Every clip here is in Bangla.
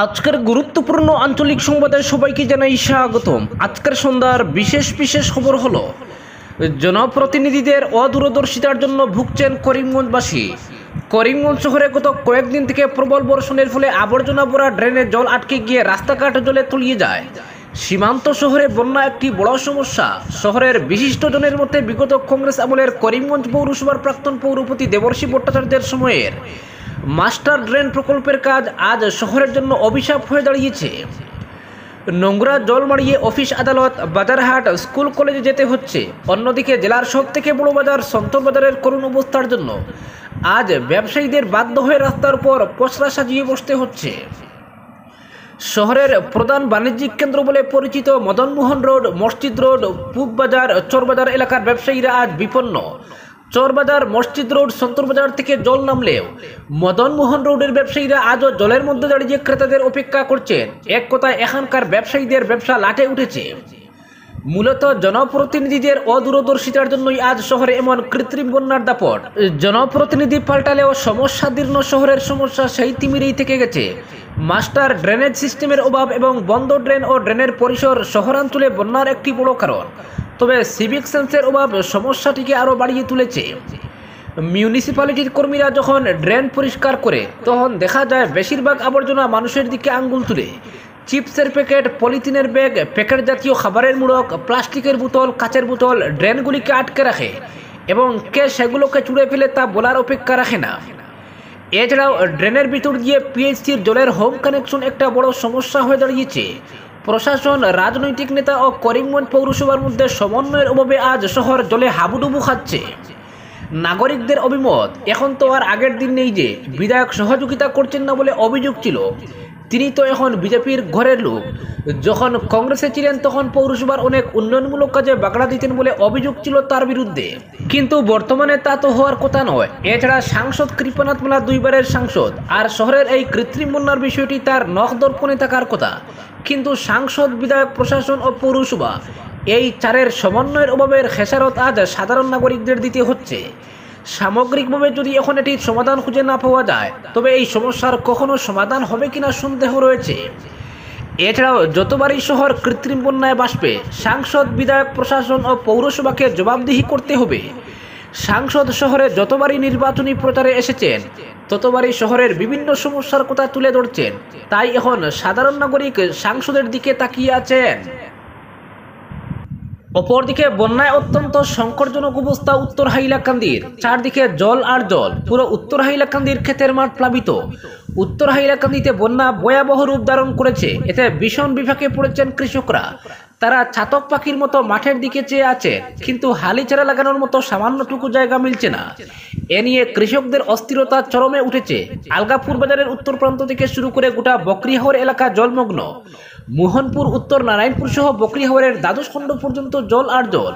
আজকের গুরুত্বপূর্ণ আঞ্চলিক সংবাদে সবাইকে জানাই স্বাগতম। আজকের সন্ধ্যার বিশেষ খবর হলো জনপ্রতিনিধিদের অদূরদর্শিতার জন্য ভুগছেন করিমগঞ্জবাসী। করিমগঞ্জ শহরে গত কয়েকদিন থেকে প্রবল বর্ষণের ফলে আবর্জনা ভরা ড্রেনে জল আটকে গিয়ে রাস্তাঘাট জলে তলিয়ে যায়। সীমান্ত শহরে বন্যা একটি বড় সমস্যা। শহরের বিশিষ্টজনের মধ্যে বিগত কংগ্রেস আমলের করিমগঞ্জ পৌরসভার প্রাক্তন পৌরপতি দেবর্ষী ভট্টাচার্যের সময়ের মাস্টার ড্রেন প্রকল্পের কাজ আজ শহরের জন্য অভিশাপ হয়ে দাঁড়িয়েছে। নোংরা জল মারিয়ে অফিস, আদালত, বাজারহাট, স্কুল, কলেজে যেতে হচ্ছে। অন্যদিকে জেলার সব থেকে বড় বাজার সন্তর বাজারের করুণ অবস্থার জন্য আজ ব্যবসায়ীদের বাধ্য হয়ে রাস্তার উপর পসরা সাজিয়ে বসতে হচ্ছে। শহরের প্রধান বাণিজ্যিক কেন্দ্র বলে পরিচিত মদনমোহন রোড, মসজিদ রোড, পূব বাজার, চরবাজার এলাকার ব্যবসায়ীরা আজ বিপন্ন। চরবাজার, মসজিদ রোড, সন্তর বাজার থেকে জল নামলেও মদনমোহন রোডের ব্যবসায়ীরা আজও জলের মধ্যে দাঁড়িয়ে ক্রেতাদের অপেক্ষা করছেন। এক কথায় এখানকার ব্যবসায়ীদের ব্যবসা লাটে উঠেছে। মূলত জনপ্রতিনিধিদের অদূরদর্শিতার জন্যই আজ শহরে এমন কৃত্রিম বন্যার দাপট। জনপ্রতিনিধি পাল্টালেও সমস্যাদীর্ণ শহরের সমস্যা সেই তিমিরেই থেকে গেছে। মাস্টার ড্রেনেজ সিস্টেমের অভাব এবং বন্ধ ড্রেন ও ড্রেনের পরিসর শহরাঞ্চলে বন্যার একটি বড় কারণ। তবে সিভিক সেন্সের অভাব সমস্যাটিকে আরও বাড়িয়ে তুলেছে। মিউনিসিপ্যালিটির কর্মীরা যখন ড্রেন পরিষ্কার করে তখন দেখা যায় বেশিরভাগ আবর্জনা মানুষের দিকে আঙ্গুল তুলে। চিপসের প্যাকেট, পলিথিনের ব্যাগ, প্যাকেট জাতীয় খাবারের মুড়ক, প্লাস্টিকের বোতল, কাচের বোতল ড্রেনগুলিকে আটকে রাখে এবং কে সেগুলোকে চুড়ে ফেলে তা বলার অপেক্ষা রাখে না। এছাড়াও ড্রেনের ভিতর দিয়ে পিএইচসির জলের হোম কানেকশন একটা বড় সমস্যা হয়ে দাঁড়িয়েছে। প্রশাসন, রাজনৈতিক নেতা ও করিমগঞ্জ পৌরসভার মধ্যে সমন্বয়ের অভাবে আজ শহর জলে হাবুডুবু খাচ্ছে। নাগরিকদের অভিমত, এখন তো আর আগের দিন নেই যে বিধায়ক সহযোগিতা করছেন না বলে অভিযোগ ছিল। তিনি তো এখন বিজেপির ঘরের লোক। যখন কংগ্রেসে ছিলেন তখন পৌরসভার অনেক উন্নয়নমূলক কাজে বাগড়া দিতেন বলে অভিযোগ ছিল তার বিরুদ্ধে, কিন্তু বর্তমানে তা তো হওয়ার কথা নয়। এছাড়া সাংসদ কৃপানাথ মালা দুইবারের সাংসদ, আর শহরের এই কৃত্রিম বন্যার বিষয়টি তার নখ দর্পণে থাকার কথা। কিন্তু সাংসদ, বিধায়ক, প্রশাসন ও পৌরসভা এই চারের সমন্বয়ের অভাবের খেসারত আজ সাধারণ নাগরিকদের দিতে হচ্ছে। সামগ্রিকভাবে যদি এখন এটির সমাধান খুঁজে না পাওয়া যায় তবে এই সমস্যার কখনো সমাধান হবে কিনা সন্দেহ রয়েছে। এছাড়াও যতবারই শহর কৃত্রিম বন্যায় ভাসবে, সাংসদ, বিধায়ক, প্রশাসন ও পৌরসভাকে জবাবদিহি করতে হবে। সাংসদ শহরে যতবারই নির্বাচনী প্রচারে এসেছেন ততবারই শহরের বিভিন্ন সমস্যার কথা তুলে ধরছেন। তাই এখন সাধারণ নাগরিক সাংসদের দিকে তাকিয়ে আছেন। অপরদিকে বন্যায় অত্যন্ত সংকটজনক অবস্থা উত্তর হাইলাকান্দির। চারদিকে জল আর জল, পুরো উত্তর হাইলাকান্দির ক্ষেতের মাঠ প্লাবিত। উত্তর হাইলাকান্দিতে বন্যা ভয়াবহ রূপ ধারণ করেছে। এতে ভীষণ বিপাকে পড়েছেন কৃষকরা। তারা চাতক পাখির মতো মাঠের দিকে চেয়ে আছে, কিন্তু হালিচারা লাগানোর মতো সামান্যটুকু জায়গা মিলছে না। এ নিয়ে কৃষকদের অস্থিরতা চরমে উঠেছে। আলগাপুর বাজারের উত্তর প্রান্ত থেকে শুরু করে গোটা বকরিহাওর এলাকা জলমগ্ন। মোহনপুর, উত্তর নারায়ণপুর সহ বকরিহাওরের দ্বাদশ খণ্ড পর্যন্ত জল আর জল।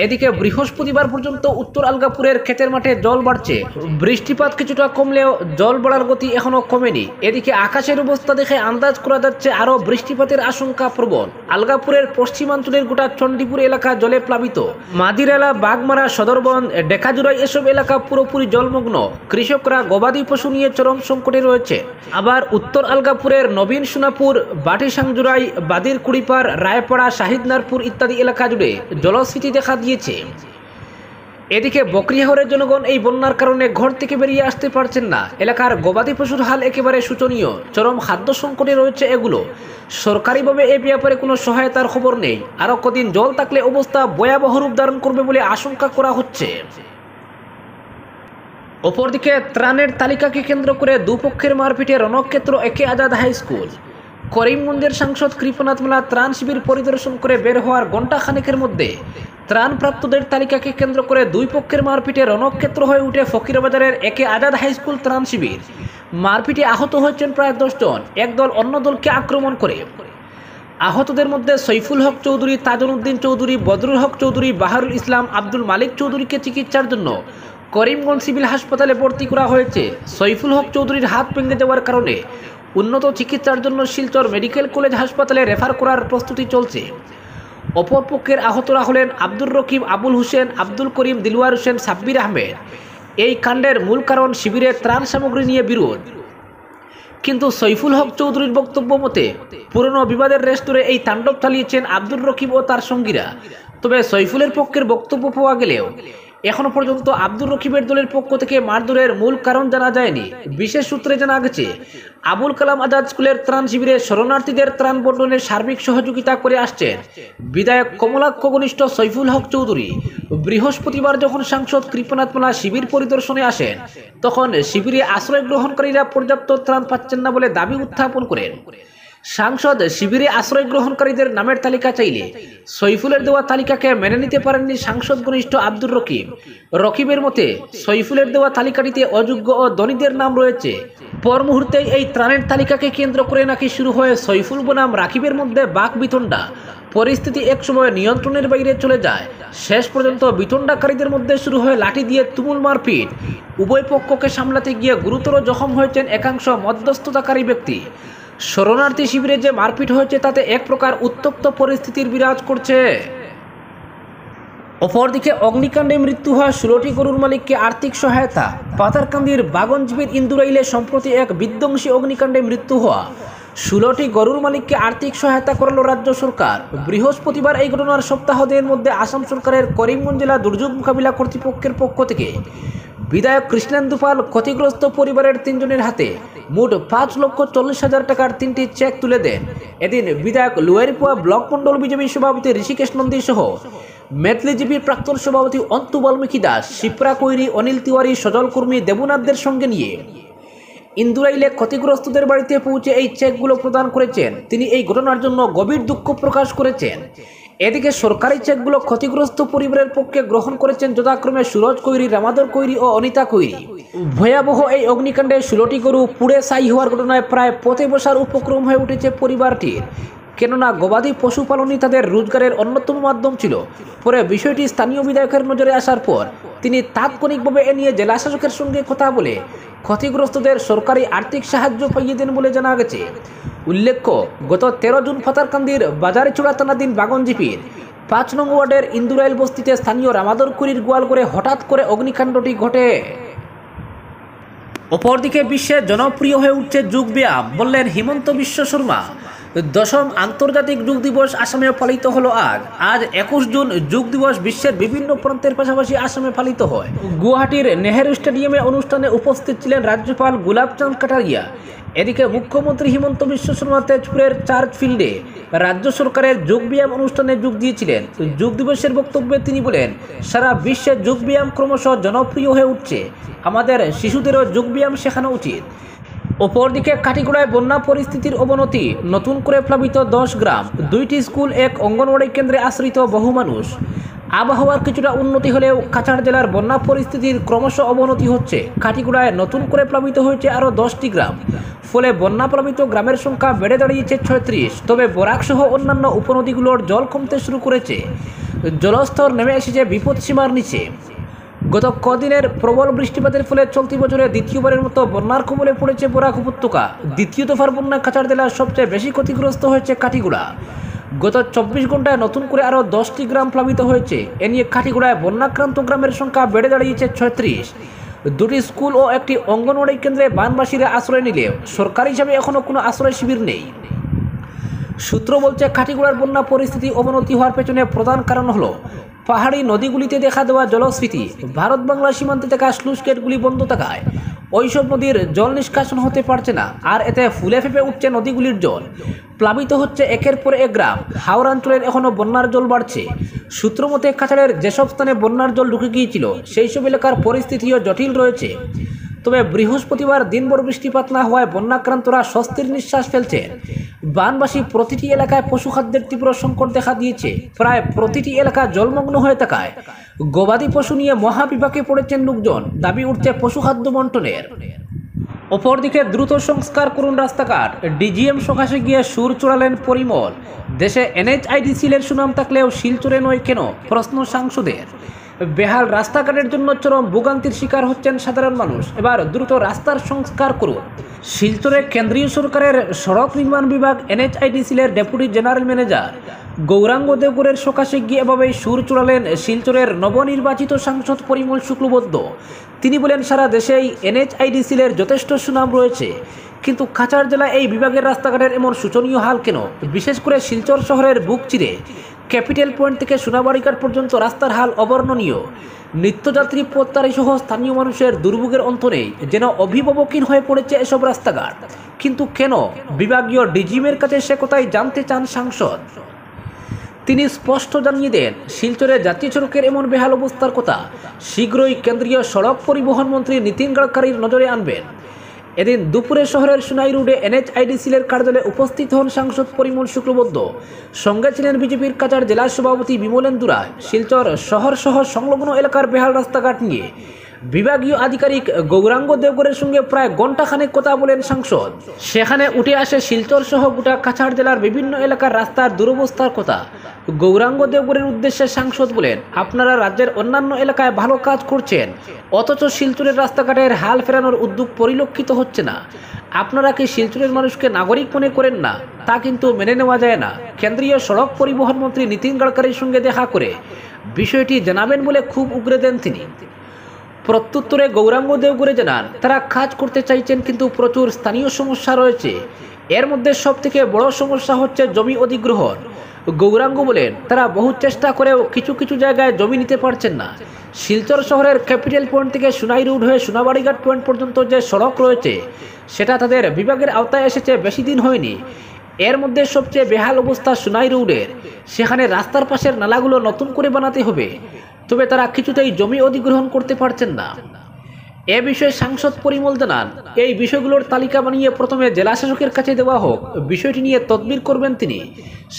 এদিকে বৃহস্পতিবার পর্যন্ত উত্তর আলগাপুরের ক্ষেতের মাঠে জল বাড়ছে। বৃষ্টিপাত কিছুটা কমলেও জল বাড়ার গতি এখনো কমেনি। এদিকে আকাশের অবস্থা দেখে আন্দাজ করা যাচ্ছে আরও বৃষ্টিপাতের আশঙ্কা প্রবল। আলগাপুরের পশ্চিমাঞ্চলের গোটা চণ্ডীপুর এলাকা জলে প্লাবিত। মাদিরালা, বাগমারা, সদরবন, ডেকাজুরাই এসব এলাকা পুরোপুরি জলমগ্ন। কৃষকরা গবাদি পশু নিয়ে চরম সংকটে রয়েছে। আবার উত্তর আলগাপুরের নবীন সোনাপুর, বাটিসাংজুরাই, বাদির কুড়িপাড়, রায়পাড়া, শাহিদনারপুর ইত্যাদি এলাকা জুড়ে জলস্ফীতি দেখা দিয়েছে। এদিকে বকরিহাওরের জনগণ এই বন্যার কারণে ঘর থেকে বেরিয়ে আসতে পারছেন না। এলাকার গবাদি পশুর হাল একেবারে শোচনীয়। চরম খাদ্য সংকটে রয়েছে এগুলো। সরকারিভাবে এ ব্যাপারে কোনো সহায়তার খবর নেই। আরও কদিন জল থাকলে অবস্থা ভয়াবহ রূপ ধারণ করবে বলে আশঙ্কা করা হচ্ছে। অপরদিকে ত্রাণের তালিকাকে কেন্দ্র করে দুপক্ষের মারপিটে রণক্ষেত্র একে আজাদ হাই স্কুল। করিমগঞ্জের সাংসদ কৃপানাথ মালা ত্রাণ শিবির পরিদর্শন করে বের হওয়ার ঘণ্টা খানেকের মধ্যে ত্রাণপ্রাপ্তদের তালিকাকে কেন্দ্র করে দুই পক্ষের মারপিটে রণক্ষেত্র হয়ে উঠে ফকিরাবাজারের একে আজাদ হাই স্কুল ত্রাণ শিবির। মারপিটে আহত হয়েছেন প্রায় 10 জন। একদল অন্য দলকে আক্রমণ করে। আহতদের মধ্যে সৈফুল হক চৌধুরী, তাজউদ্দিন চৌধুরী, বদরুল হক চৌধুরী, বাহারুল ইসলাম, আব্দুল মালিক চৌধুরীকে চিকিৎসার জন্য করিমগঞ্জ সিভিল হাসপাতালে ভর্তি করা হয়েছে। সৈফুল হক চৌধুরীর হাত ভেঙে যাওয়ার কারণে উন্নত চিকিৎসার জন্য শিলচর মেডিকেল কলেজ হাসপাতালে রেফার করার প্রস্তুতি চলছে। অপরপক্ষের আহতরা হলেন আব্দুর রকিব, আবুল হোসেন, আব্দুল করিম, দিলওয়ার হোসেন, সাব্বির আহমেদ। এই কাণ্ডের মূল কারণ শিবিরে ত্রাণ সামগ্রী নিয়ে বিরোধ। কিন্তু সৈফুল হক চৌধুরীর বক্তব্য মতে পুরনো বিবাদের রেশ ধরে এই তাণ্ডব চালিয়েছেন আব্দুর রকিব ও তার সঙ্গীরা। তবে সৈফুলের পক্ষের বক্তব্য পাওয়া গেলেও এখনো পর্যন্ত আব্দুর রকিবের দলের পক্ষ থেকে মারধরের মূল কারণ জানা যায়নি। বিশেষ সূত্রে জানা গেছে, আবুল কালাম আজাদ স্কুলের ত্রাণ শিবিরে শরণার্থীদের ত্রাণ বন্টনের সার্বিক সহযোগিতা করে আসছেন বিধায়ক কমলাক্ষ ঘনিষ্ঠ সৈফুল হক চৌধুরী। বৃহস্পতিবার যখন সাংসদ কৃপনাথ মালা শিবির পরিদর্শনে আসেন, তখন শিবিরে আশ্রয় গ্রহণকারীরা পর্যাপ্ত ত্রাণ পাচ্ছেন না বলে দাবি উত্থাপন করেন। সাংসদ শিবিরে আশ্রয় গ্রহণকারীদের নামের তালিকা চাইলে সৈফুলের দেওয়া তালিকাকে মেনে নিতে পারেননি সাংসদ ঘনিষ্ঠ আব্দুর রকিব। রকিবের মতে সৈফুলের দেওয়া তালিকাটিতে অযোগ্য ও ধনীদের নাম রয়েছে। পর মুহূর্তে এই ত্রাণের তালিকাকে কেন্দ্র করে নাকি শুরু হয়ে সৈফুল বনাম রাকিবের মধ্যে বাক বিতণ্ডা। পরিস্থিতি একসময় নিয়ন্ত্রণের বাইরে চলে যায়। শেষ পর্যন্ত বিতণ্ডাকারীদের মধ্যে শুরু হয়ে লাঠি দিয়ে তুমুল মারপিট। উভয় পক্ষকে সামলাতে গিয়ে গুরুতর জখম হয়েছেন একাংশ মধ্যস্থতাকারী ব্যক্তি। শরণার্থী শিবিরে যে মারপিট হয়েছে তাতে এক প্রকার উত্তপ্ত পরিস্থিতির বিরাজ করছে। অপরদিকে অগ্নিকাণ্ডে মৃত্যু হওয়া 16টি গরুর মালিককে আর্থিক সহায়তা। পাতারকান্দির বাগঞ্জবির ইন্দুরাইলে সম্প্রতি এক বিধ্বংসী অগ্নিকাণ্ডে মৃত্যু হওয়া 16টি গরুর মালিককে আর্থিক সহায়তা করল রাজ্য সরকার। বৃহস্পতিবার এই ঘটনার সপ্তাহদের মধ্যে আসাম সরকারের করিমগঞ্জ জেলা দুর্যোগ মোকাবিলা কর্তৃপক্ষের পক্ষ থেকে বিধায়ক কৃষ্ণেন্দু পাল ক্ষতিগ্রস্ত পরিবারের 3 জনের হাতে মোট 5,40,000 টাকার 3টি চেক তুলে দেন। এদিন বিধায়ক লুয়ারিপুয়া ব্লক মন্ডল বিজেপি সভাপতি ঋষিকেশ নন্দী সহ মেথলিজিপির প্রাক্তন সভাপতি অন্তু বাল্মীকি দাস, শিপ্রা কৈরি, অনিল তিওয়ারি, সজল কর্মী, দেবনাথদের সঙ্গে নিয়ে ইন্দুরাইলে ক্ষতিগ্রস্তদের বাড়িতে পৌঁছে এই চেকগুলো প্রদান করেছেন। তিনি এই ঘটনার জন্য গভীর দুঃখ প্রকাশ করেছেন। এদিকে সরকারি চেকগুলো ক্ষতিগ্রস্ত পরিবারের পক্ষে গ্রহণ করেছেন যথাক্রমে সুরজ কৈরি, রামাদর কৈরি ও অনিতা কৈরি। ভয়াবহ এই অগ্নিকাণ্ডে 16টি গরু পুড়ে ছাই হওয়ার ঘটনায় প্রায় পথে বসার উপক্রম হয়ে উঠেছে পরিবারটির। কেননা গবাদি পশুপালনই তাদের রোজগারের অন্যতম মাধ্যম ছিল। পরে বিষয়টি স্থানীয় বিধায়কের নজরে আসার পর তিনি তাৎক্ষণিকভাবে এ নিয়ে জেলা শাসকের সঙ্গে কথা বলে ক্ষতিগ্রস্তদের সরকারি আর্থিক সাহায্য পাইয়ে দেন বলে জানা গেছে। উল্লেখ্য, গত 13 জুন পাতারকান্দির বাজারচূড়া থানাধীন বাগঞ্জিপির 5 নং ওয়ার্ডের ইন্দুরাইল বস্তিতে স্থানীয় রামাদর কৈরির গোয়াল করে হঠাৎ করে অগ্নিকাণ্ডটি ঘটে। অপরদিকে বিশ্বে জনপ্রিয় হয়ে উঠছে যোগ ব্যায়াম, বললেন হিমন্ত বিশ্ব শর্মা। 10ম আন্তর্জাতিক যোগ দিবস আসামে পালিত হলো আজ 21 জুন। যোগ দিবস বিশ্বের বিভিন্ন প্রান্তের পাশাপাশি আসামে পালিত হয়। গুয়াহাটির নেহেরু স্টেডিয়ামে অনুষ্ঠানে উপস্থিত ছিলেন রাজ্যপাল গুলাবচাঁদ কাটারিয়া। এদিকে মুখ্যমন্ত্রী হিমন্ত বিশ্ব শর্মা তেজপুরের চার্চ ফিল্ডে রাজ্য সরকারের যোগব্যায়াম অনুষ্ঠানে যোগ দিয়েছিলেন। যোগ দিবসের বক্তব্যে তিনি বলেন, সারা বিশ্বে যোগব্যায়াম ক্রমশ জনপ্রিয় হয়ে উঠছে। আমাদের শিশুদেরও যোগব্যায়াম শেখানো উচিত। অপরদিকে কাটিগড়ায় বন্যা পরিস্থিতির অবনতি। নতুন করে প্লাবিত 10 গ্রাম, 2টি স্কুল, এক অঙ্গনওয়াড়ি কেন্দ্রে আশ্রিত বহু মানুষ। আবহাওয়ার কিছুটা উন্নতি হলেও কাছাড় জেলার বন্যা পরিস্থিতির ক্রমশ অবনতি হচ্ছে। কাটিগড়ায় নতুন করে প্লাবিত হয়েছে আরও 10টি গ্রাম। ফলে বন্যা প্লাবিত গ্রামের সংখ্যা বেড়ে দাঁড়িয়েছে 36। তবে বরাক সহ অন্যান্য উপনদীগুলোর জল কমতে শুরু করেছে। জলস্তর নেমে এসেছে বিপদসীমার নিচে। গত কদিনের প্রবল বৃষ্টিপাতের ফলে চলতি বছরে দ্বিতীয়বারের মতো বন্যার কবলে পড়েছে বরাক উপত্যকা। দ্বিতীয় দফার বন্যায় কাছাড় জেলার সবচেয়ে বেশি ক্ষতিগ্রস্ত হয়েছে কাটিগড়া। গত 24 ঘন্টায় নতুন করে আরও 10টি গ্রাম প্লাবিত হয়েছে। এ নিয়ে কাটিগড়ায় বন্যাক্রান্ত গ্রামের সংখ্যা বেড়ে দাঁড়িয়েছে 36। 2টি স্কুল ও একটি অঙ্গনওয়াড়ি কেন্দ্রে বানবাসীরা আশ্রয় নিলেও সরকারি হিসাবে এখনও কোনো আশ্রয় শিবির নেই। সূত্র বলছে, কাটিগড়ার বন্যা পরিস্থিতি অবনতি হওয়ার পেছনে প্রধান কারণ হলো পাহাড়ি নদীগুলিতে দেখা দেওয়া জলস্ফীতি। ভারত বাংলা সীমান্তে থাকা স্লুইস গেটগুলি বন্ধ থাকায় ওইসব নদীর জল নিষ্কাশন হতে পারছে না। আর এতে ফুলে ফেপে উঠছে নদীগুলির জল। প্লাবিত হচ্ছে একের পর এক গ্রাম। হাওড়া অঞ্চলের এখনও বন্যার জল বাড়ছে। সূত্র মতে, কাছাড়ের যেসব স্থানে বন্যার জল ঢুকে গিয়েছিল সেই সব এলাকার পরিস্থিতিও জটিল রয়েছে। তবে বৃহস্পতিবার দিনভর বৃষ্টিপাত না হওয়ায় বন্যাক্রান্তরা স্বস্তির নিঃশ্বাস ফেলছেন। বানবাসী প্রতিটি এলাকায় পশুখাদ্যের তীব্র সংকট দেখা দিয়েছে। প্রায় প্রতিটি এলাকা জলমগ্ন হয়ে থাকায় গবাদি পশু নিয়ে মহাবিপাকে পড়েছেন লোকজন। দাবি উঠছে পশুখাদ্য বন্টনের। অপরদিকে দ্রুত সংস্কার করুন রাস্তাঘাট। ডিজিএম সকাশে গিয়ে সুর চড়ালেন পরিমল। দেশে NHIDCL-এর সুনাম থাকলেও শিলচরে নয় কেন, প্রশ্ন সাংসদের। বেহাল রাস্তাঘাটের জন্য চরম ভোগান্তির শিকার হচ্ছেন সাধারণ মানুষ। এবার দ্রুত রাস্তার সংস্কার করুন। শিলচরে কেন্দ্রীয় সরকারের সড়ক নির্মাণ বিভাগ NHIDCL-এর ডেপুটি জেনারেল ম্যানেজার গৌরাঙ্গ দেবগড়ের সকাশে গিয়ে এভাবেই সুর চড়ালেন শিলচরের নবনির্বাচিত সাংসদ পরিমল শুক্লবৈদ্য। তিনি বলেন, সারা দেশেই NHIDCL-এর যথেষ্ট সুনাম রয়েছে, কিন্তু কাছাড় জেলায় এই বিভাগের রাস্তাঘাটের এমন শোচনীয় হাল কেন? বিশেষ করে শিলচর শহরের বুক চিরে ক্যাপিটাল পয়েন্ট থেকে সোনাবাড়িঘাট পর্যন্ত রাস্তার হাল অবর্ণনীয়। নিত্যযাত্রী পথচারী সহ স্থানীয় মানুষের দুর্ভোগের অন্ত নেই, যেন অভিভাবকহীন হয়ে পড়েছে এসব রাস্তাঘাট। কিন্তু কেন? বিভাগীয় ডিজিএমের কাছে সে কথাই জানতে চান সাংসদ। তিনি স্পষ্ট জানিয়ে দেন, শিলচরে জাতীয় সড়কের এমন বেহাল অবস্থার কথা শীঘ্রই কেন্দ্রীয় সড়ক পরিবহন মন্ত্রী নীতিন গাডকারির নজরে আনবেন। এদিন দুপুরে শহরের সোনাই রোডে NHIDCL-এর কার্যালয়ে উপস্থিত হন সাংসদ পরিমল শুক্লবৈদ্য। সঙ্গে ছিলেন বিজেপির কাছাড় জেলা সভাপতি বিমলেন্দু রায়। শিলচর শহর সহ সংলগ্ন এলাকার বেহাল রাস্তাঘাট নিয়ে বিভাগীয় আধিকারিক গৌরাঙ্গ দেবগড়ের সঙ্গে প্রায় ঘণ্টাখানেক কথা বলেন সাংসদ। সেখানে উঠে আসে শিলচর সহ গোটা কাছাড় জেলার বিভিন্ন এলাকার রাস্তার দুরবস্থার কথা। গৌরাঙ্গ দেবগড়ের উদ্দেশ্যে সাংসদ বলেন, আপনারা রাজ্যের অন্যান্য এলাকায় ভালো কাজ করছেন, অথচ শিলচরের রাস্তাঘাটের হাল ফেরানোর উদ্যোগ পরিলক্ষিত হচ্ছে না। আপনারা কি শিলচরের মানুষকে নাগরিক মনে করেন না? তা কিন্তু মেনে নেওয়া যায় না। কেন্দ্রীয় সড়ক পরিবহন মন্ত্রী নীতিন গাডকারির সঙ্গে দেখা করে বিষয়টি জানাবেন বলে খুব উগরে দেন তিনি। প্রত্যুত্তরে গৌরাঙ্গ দেবগড়ে জানান, তারা কাজ করতে চাইছেন, কিন্তু প্রচুর স্থানীয় সমস্যা রয়েছে। এর মধ্যে সবথেকে বড় সমস্যা হচ্ছে জমি অধিগ্রহণ। গৌরাঙ্গ বলেন, তারা বহু চেষ্টা করেও কিছু কিছু জায়গায় জমি নিতে পারছেন না। শিলচর শহরের ক্যাপিটাল পয়েন্ট থেকে সোনাই রোড হয়ে সোনাবাড়িঘাট পয়েন্ট পর্যন্ত যে সড়ক রয়েছে সেটা তাদের বিভাগের আওতায় এসেছে বেশি দিন হয়নি। এর মধ্যে সবচেয়ে বেহাল অবস্থা সোনাই রোডের। সেখানে রাস্তার পাশের নালাগুলো নতুন করে বানাতে হবে, তবে তারা কিছুতেই জমি অধিগ্রহণ করতে পারছেন না। এ বিষয়ে সাংসদ পরিমল জানান, এই বিষয়গুলোর তালিকা বানিয়ে প্রথমে জেলা শাসকের কাছে দেওয়া হোক, বিষয়টি নিয়ে তদবির করবেন তিনি।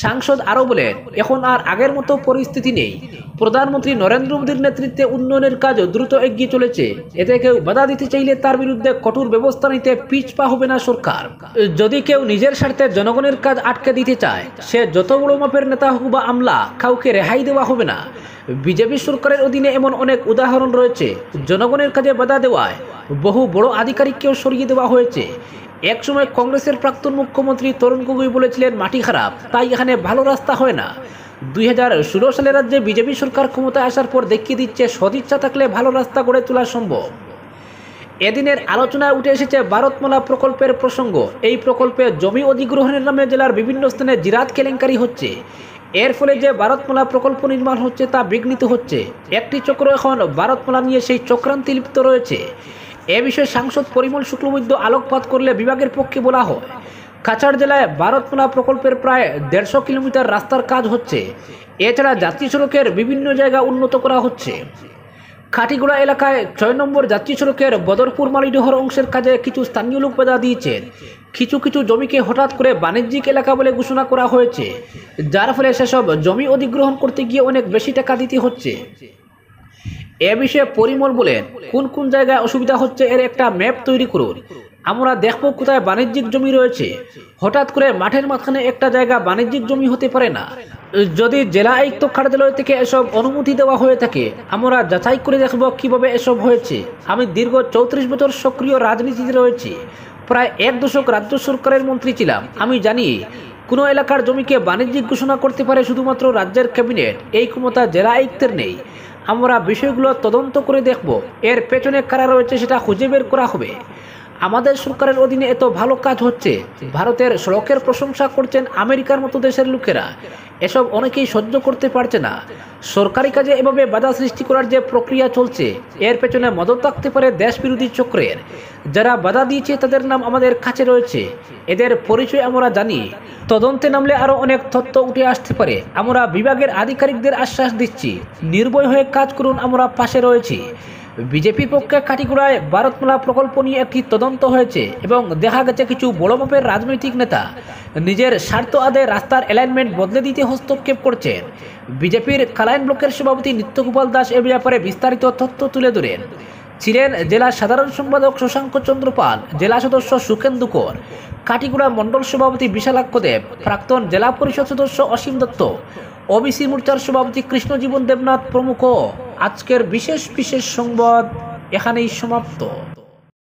সাংসদ আরও বলেন, এখন আর আগের মতো পরিস্থিতি নেই। প্রধানমন্ত্রী নরেন্দ্র মোদীর নেতৃত্বে উন্নয়নের কাজ দ্রুত এগিয়ে চলেছে। এতে কেউ বাধা দিতে চাইলে তার বিরুদ্ধে কঠোর ব্যবস্থা নিতে পিছপা হবে না সরকার। যদি কেউ নিজের স্বার্থে জনগণের কাজ আটকে দিতে চায়, সে যত বড় মাপের নেতা হোক বা আমলা, কাউকে রেহাই দেওয়া হবে না। বিজেপি সরকারের অধীনে এমন অনেক উদাহরণ রয়েছে, জনগণের কাজে বাধা দেওয়ায় বহু বড় আধিকারিককেও সরিয়ে দেওয়া হয়েছে। একসময় কংগ্রেসের প্রাক্তন মুখ্যমন্ত্রী তরুণ গগৈ বলেছিলেন, মাটি খারাপ, তাই এখানে ভালো রাস্তা হয় না। 2016 সালে রাজ্যে বিজেপি সরকার ক্ষমতায় আসার পর দেখিয়ে দিচ্ছে, সদিচ্ছা থাকলে ভালো রাস্তা গড়ে তোলা সম্ভব। এদিনের আলোচনায় উঠে এসেছে ভারতমালা প্রকল্পের প্রসঙ্গ। এই প্রকল্পে জমি অধিগ্রহণের নামে জেলার বিভিন্ন স্থানে জিরাত কেলেঙ্কারি হচ্ছে। এর ফলে যে ভারতমালা প্রকল্প নির্মাণ হচ্ছে তা বিঘ্নিত হচ্ছে। একটি চক্র এখন ভারতমালা নিয়ে সেই চক্রান্তে লিপ্ত রয়েছে। এ বিষয়ে সাংসদ পরিমল শুক্লবৈদ্য আলোকপাত করলে বিভাগের পক্ষে বলা হয়, কাছাড় জেলায় ভারতমালা প্রকল্পের প্রায় 150 কিলোমিটার রাস্তার কাজ হচ্ছে। এছাড়া জাতীয় সড়কের বিভিন্ন জায়গা উন্নত করা হচ্ছে। খাটিগোড়া এলাকায় 6 নম্বর জাতীয় সড়কের বদরপুর মালিডহর অংশের কাজে কিছু স্থানীয় লোক বাধা দিয়েছেন। কিছু কিছু জমিকে হঠাৎ করে বাণিজ্যিক এলাকা বলে ঘোষণা করা হয়েছে, যার ফলে সেসব জমি অধিগ্রহণ করতে গিয়ে অনেক বেশি টাকা দিতে হচ্ছে। এ বিষয়ে পরিমল বলেন, কোন কোন জায়গায় অসুবিধা হচ্ছে এর একটা ম্যাপ তৈরি করুন। আমরা দেখব কোথায় বাণিজ্যিক জমি রয়েছে। হঠাৎ করে মাঠের মাঝখানে একটা জায়গা বাণিজ্যিক জমি হতে পারে না। যদি জেলা আয়ুক্ত কার্যালয় থেকে এসব অনুমতি দেওয়া হয়ে থাকে, আমরা যাচাই করে দেখব কিভাবে এসব হয়েছে। আমি দীর্ঘ 34 বছর সক্রিয় রাজনীতিতে রয়েছি, প্রায় 1 দশক রাজ্য সরকারের মন্ত্রী ছিলাম। আমি জানি কোনো এলাকার জমিকে বাণিজ্যিক ঘোষণা করতে পারে শুধুমাত্র রাজ্যের ক্যাবিনেট, এই ক্ষমতা জেলা আয়ুক্তের নেই। আমরা বিষয়গুলো তদন্ত করে দেখব, এর পেছনে কারা রয়েছে সেটা খুঁজে বের করা হবে। আমাদের সরকারের অধীনে এত ভালো কাজ হচ্ছে, ভারতের সড়কের প্রশংসা করছেন আমেরিকার মতো দেশের লোকেরা। এসব অনেকেই সহ্য করতে পারছে না। সরকারি কাজে এভাবে বাধা সৃষ্টি করার যে প্রক্রিয়া চলছে, এর পেছনে মদত থাকতে পারে দেশ বিরোধী চক্রের। যারা বাধা দিয়েছে তাদের নাম আমাদের কাছে রয়েছে, এদের পরিচয় আমরা জানি। তদন্তে নামলে আরও অনেক তথ্য উঠে আসতে পারে। আমরা বিভাগের আধিকারিকদের আশ্বাস দিচ্ছি, নির্ভয় হয়ে কাজ করুন, আমরা পাশে রয়েছি। বিজেপির পক্ষে কাটিগড়ায় ভারতমালা প্রকল্প নিয়ে একটি তদন্ত হয়েছে এবং দেখা গেছে কিছু বড় মাপের রাজনৈতিক নেতা নিজের স্বার্থ আদায়ে রাস্তার অ্যালাইনমেন্ট বদলে দিতে হস্তক্ষেপ করছেন। বিজেপির কালাইন ব্লকের সভাপতি নিত্যগোপাল দাস এ ব্যাপারে বিস্তারিত তথ্য তুলে ধরেন। ছিলেন জেলা সাধারণ সম্পাদক শশাঙ্ক চন্দ্র পাল, জেলা সদস্য সুখেন্দু কর, কাটিগড়া মণ্ডল সভাপতি বিশালাক্ষ দেব, প্রাক্তন জেলা পরিষদ সদস্য অসীম দত্ত, ওবিসি মোর্চার সভাপতি কৃষ্ণজীবন দেবনাথ প্রমুখ। আজকের বিশেষ সংবাদ এখানেই সমাপ্ত।